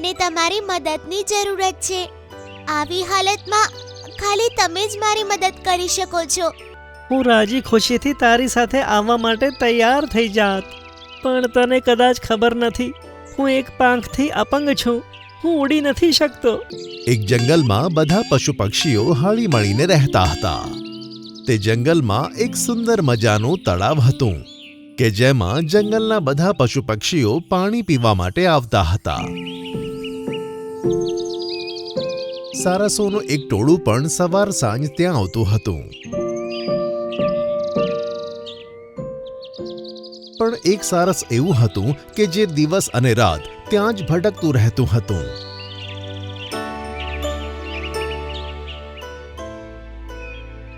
મને તમારી મદદની જરૂરત છે. આવી હાલતમાં ખાલી તમે જ મારી મદદ કરી શકો છો. હું રાજી ખુશીથી તારી સાથે આવવા માટે તૈયાર થઈ જાત, પણ તને કદાચ ખબર નથી, હું એક પાંખથી અપંગ છું. હું ઉડી નથી શકતો. એક જંગલમાં બધા પશુ પક્ષીઓ હળી મળીને રહેતા હતા. તે જંગલમાં એક સુંદર મજાનું તળાવ હતું કે જેમાં જંગલના બધા પશુ પક્ષીઓ પાણી પીવા માટે આવતા હતા. સારસોનું એક ટોળું પણ સવાર સાંજ ત્યાં આવતું હતું. પણ એક સારસ એવું હતું કે જે દિવસ અને રાત ત્યાં જ ભટકતું રહેતું હતું.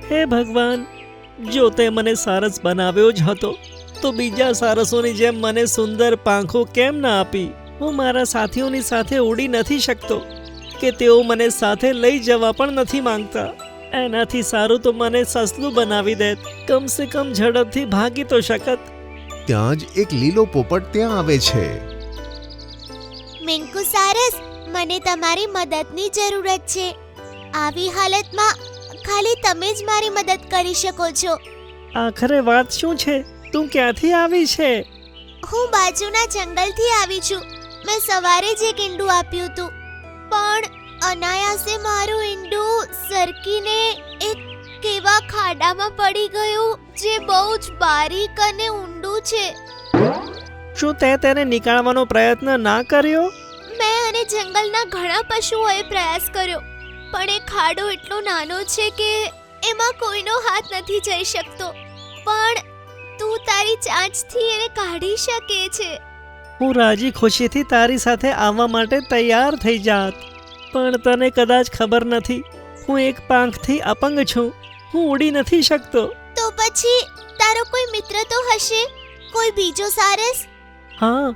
હે ભગવાન, જો તે મને સારસ બનાવ્યો જ હતો તો બીજા સારસોની જેમ મને સુંદર પાંખો કેમ ના આપી? હું મારા સાથીઓની સાથે ઉડી નથી શકતો કે તેઓ મને સાથે લઈ જવા પણ નથી માંગતા. એનાથી સારું તો મને સસલું બનાવી દેત. કમ સે કમ ઝડપથી ભાગી તો શકત. ત્યાં જ એક લીલો પોપટ ત્યાં આવે છે. મિંકુ સારસ, મને તમારી મદદની જરૂરત છે. આવી હાલતમાં ખાલી તમે જ મારી મદદ કરી શકો છો. આખરે વાત શું છે? તું ક્યાંથી આવી છે? હું બાજુના જંગલથી આવી છું. મેં સવારે જ એક ઈંડું આપ્યું હતું, પણ અનાયાસે મારું ઈંડું સરકીને એક કેવા ખાડામાં પડી ગયું જે બહુ જ બારીક અને ઊંડું છે. શું તે તેને નીકાળવાનો પ્રયત્ન ના કર્યો? મેં અને જંગલના ઘણા પશુઓએ પ્રયાસ કર્યો, પણ એ ખાડો એટલો નાનો છે કે એમાં કોઈનો હાથ નથી જઈ શકતો. પણ તું તારી ચાંચથી એને કાઢી શકે છે. હું રાજી ખુશીથી તારી સાથે આવવા માટે તૈયાર થઈ જાત, પણ તને કદાચ ખબર નથી, હું એક પાંખથી અપંગ છું. હું ઉડી નથી શકતો. તો પછી તારો કોઈ મિત્ર તો હશે, કોઈ બીજો સારસ? હા,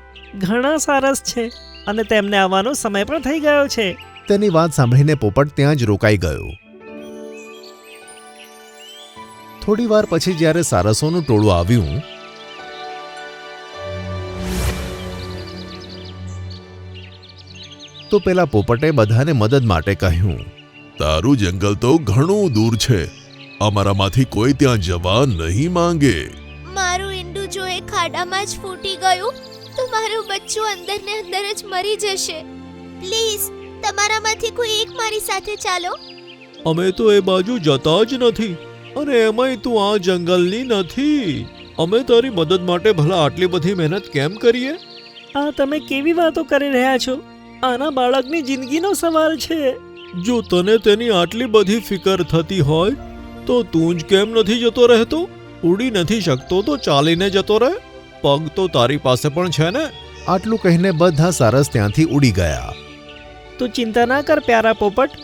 ઘણા સારસ છે અને તેમને આવવાનો સમય પણ થઈ ગયો છે. તેની વાત સાંભળીને પોપટ ત્યાં જ રોકાઈ ગયો. થોડી વાર પછી જ્યારે સારસોનું ટોળું આવ્યું તો પેલા પોપટે બધાને મદદ માટે કહ્યું, તારું જંગલ તો ઘણું દૂર છે. અમારામાંથી કોઈ ત્યાં જવા નહીં માંગે. મારું ઈંડું જો એ ખાડામાં જ ફૂટી ગયું તો મારું બચ્ચું અંદર ને અંદર જ મરી જશે. પ્લીઝ, તમારામાંથી કોઈ એક મારી સાથે ચાલો. અમે તો એ બાજુ જતા જ નથી, અને એમાંય તું આ જંગલની નથી. અમે તારી મદદ માટે ભલા આટલી બધી મહેનત કેમ કરીએ? આ તમે કેવી વાતો કરી રહ્યા છો? આના બાળકની જિંદગીનો સવાલ છે. જો તને તેની આટલી બધી ફિકર થતી હોય તો તું જ કેમ નથી જતો રહેતો? ઉડી નથી શકતો તો ચાલીને જતો રહે. પગ તો તારી પાસે પણ છે ને. આટલું કહીને બધા સારસ ત્યાંથી ઉડી ગયા. તું ચિંતા ના કર પ્યારા પોપટ,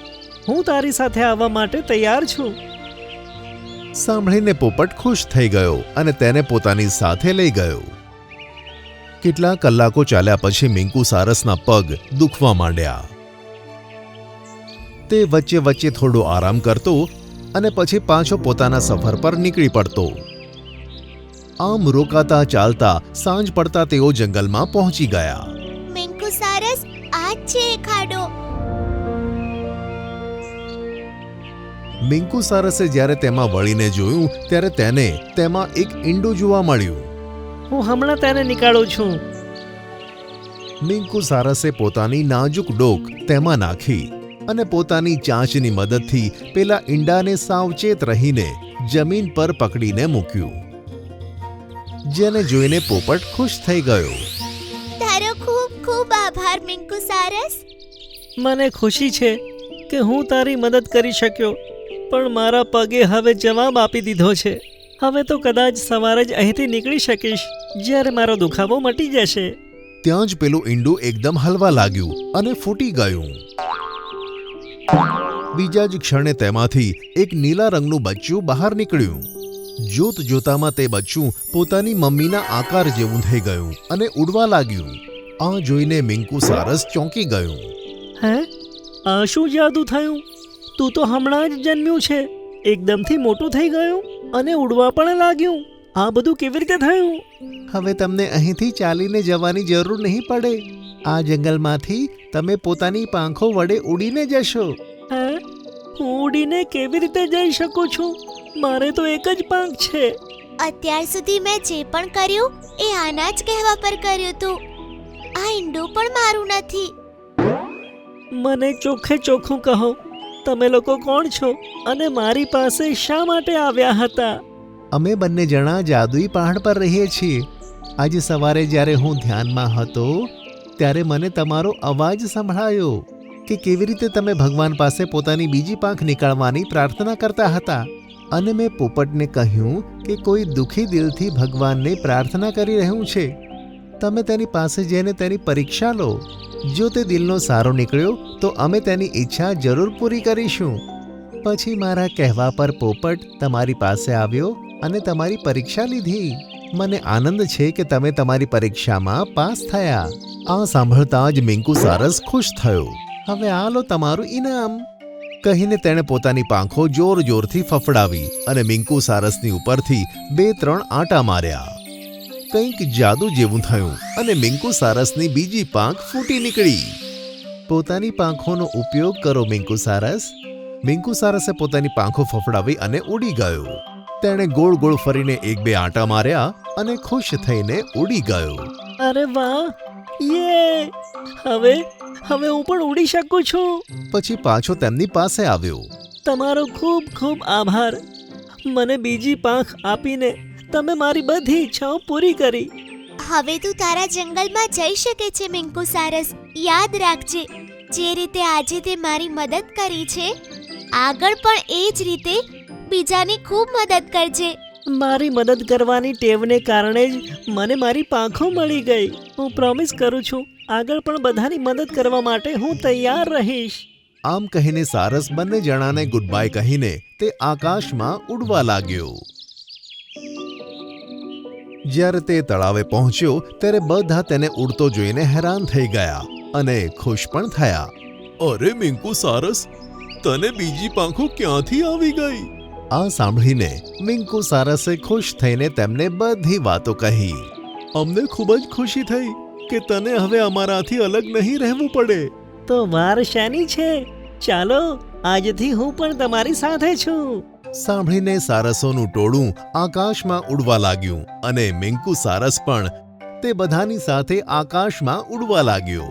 હું તારી સાથે આવવા માટે તૈયાર છું. સાંભળીને પોપટ ખુશ થઈ ગયો અને તેને પોતાની સાથે લઈ ગયો. કેટલા કલાકો ચાલ્યા પછી મિંકુ સારસના પગ દુખવા માંડ્યા. તે વચ્ચે વચ્ચે થોડો આરામ કરતો અને પછી પાછો પોતાના સફર પર નીકળી પડતો. આમ રોકાતા ચાલતા સાંજ પડતા તેઓ જંગલમાં પહોંચી ગયા. મિંકુ સારસ, આ જ છે એ ખાડો. મિંકુ સારસે જ્યારે તેમાં વળીને જોયું ત્યારે તેને તેમાં એક ઈંડું જોવા મળ્યું. હું હમણાં તેને નીકાળું છું. મિંકુ સારસે પોતાની નાજુક ડોક તેમાં નાખી અને પોતાની ચાંચની મદદથી પેલા ઈંડાને સાવચેત રહીને જમીન પર પકડીને મૂક્યું, જેને જોઈને પોપટ ખુશ થઈ ગયો. તારો ખૂબ ખૂબ આભાર મિંકુ સારસ. મને ખુશી છે કે હું તારી મદદ કરી શક્યો, પણ મારા પગે હવે જવાબ આપી દીધો છે. હવે તો કદાચ સવારે જ અહીંથી નીકળી શકીશ, જ્યારે મારો દુખાવો મટી જશે. ત્યાં જ પેલું ઈંડું એકદમ હલવા લાગ્યું અને ફૂટી ગયું. બીજા જ ક્ષણે તેમાંથી એક નીલા રંગનું બચ્ચું બહાર નીકળ્યું. જોત જોતામાં તે બચ્ચું પોતાની મમ્મીના આકાર જેવું થઈ ગયું અને ઉડવા લાગ્યું. આ જોઈને મિંકુ સારસ ચોંકી ગયું. હે, આ શું જાદુ થયું? તું તો હમણાં જ જન્મ્યું છે, એકદમથી મોટું થઈ ગયું અને ઉડવા પણ લાગ્યું. આ બધું કેવી રીતે થયું? હવે તમને અહીંથી ચાલીને જવાની જરૂર નહીં પડે. આ જંગલમાંથી તમે પોતાની પાંખો વડે ઉડીને જશો. હે, હું ઉડીને કેવી રીતે જઈ શકું છું? મારે તો એક જ પાંખ છે. અત્યાર સુધી મેં જે પણ કર્યું એ આના જ કહેવા પર કર્યું હતું. આ ઈંડું પણ મારું નથી. મને ચોખ્ખે ચોખ્ખું કહો, તમે લોકો કોણ છો અને મારી પાસે શા માટે આવ્યા હતા? અમે બંને જણા જાદુઈ પહાડ પર રહીએ છીએ. આજે સવારે જ્યારે હું ધ્યાનમાં હતો ત્યારે મને તમારો અવાજ સંભળાયો કે કેવી રીતે તમે ભગવાન પાસે પોતાની બીજી પાંખ નીકાળવાની પ્રાર્થના કરતા હતા. અને મેં પોપટને કહ્યું કે કોઈ દુઃખી દિલથી ભગવાનને પ્રાર્થના કરી રહ્યું છે. તમે તેની પાસે જઈને તેની પરીક્ષા લો. જો તે દિલનો સારો નીકળ્યો તો અમે તેની ઈચ્છા જરૂર પૂરી કરીશું. પછી મારા કહેવા પર પોપટ તમારી પાસે આવ્યો અને તમારી પરીક્ષા લીધી. મને આનંદ છે કે તમે તમારી પરીક્ષામાં પાસ થયા. આ સાંભળતા જ મિંકુ સારસ ખુશ થયો. હવે આ લો તમારું ઇનામ, કહીને તેણે પોતાની પાંખો જોર જોરથી ફફડાવી અને મિંકુ સારસની ઉપરથી 2-3 આંટા માર્યા. કંઈક જાદુ જેવું થયું અને મિંકુ સારસની બીજી પાંખ ફૂટી નીકળી. પોતાની પાંખોનો ઉપયોગ કરો મિંકુ સારસ. મિંકુ સારસે પોતાની પાંખો ફફડાવી અને ઉડી ગયો. તેણે ગોળ ગોળ ફરીને 1-2 આંટા માર્યા અને ખુશ થઈને ઉડી ગયો. અરે વાહ, યે! હવે હું પણ ઉડી શકું છું. પછી પાછો તેમની પાસે આવ્યો. તમારો ખૂબ ખૂબ આભાર. મને બીજી પાંખ આપીને તમે મારી બધી ઈચ્છાઓ પૂરી કરી. હવે તું તારા જંગલમાં જઈ શકે છે મિંકુ સારસ. યાદ રાખજે, જે રીતે આજે તે મારી મદદ કરી છે, આગળ પણ એ જ રીતે બીજાની ખૂબ મદદ કરજે. મારી મદદ કરવાની ટેવને કારણે જ મને મારી પાંખો મળી ગઈ. હું પ્રોમિસ કરું છું, આગળ પણ બધાની મદદ કરવા માટે હું તૈયાર રહીશ. આમ કહીને સારસ બંને જણાને ગુડ બાય કહીને તે આકાશમાં ઉડવા લાગ્યો. જ્યારે તે તળાવે પહોંચ્યો ત્યારે બધા તેને ઉડતો જોઈને હેરાન થઈ ગયા અને ખુશ પણ થયા. અરે મિંકુ સારસ, તને બીજી પાંખો ક્યાંથી આવી ગઈ? આ સાંભળીને મિંકુ સારસે ખુશ થઈને તેમને બધી વાતો કહી. અમને ખૂબ જ ખુશી થઈ કે તને હવે અમારાથી અલગ નહીં રહેવું પડે. તો વાર શેની છે? ચાલો, આજથી હું પણ તમારી સાથે છું. સાંભળીને સારસોનું ટોળું આકાશમાં ઉડવા લાગ્યું અને મિંકુ સારસ પણ તે બધાની સાથે આકાશમાં ઉડવા લાગ્યો.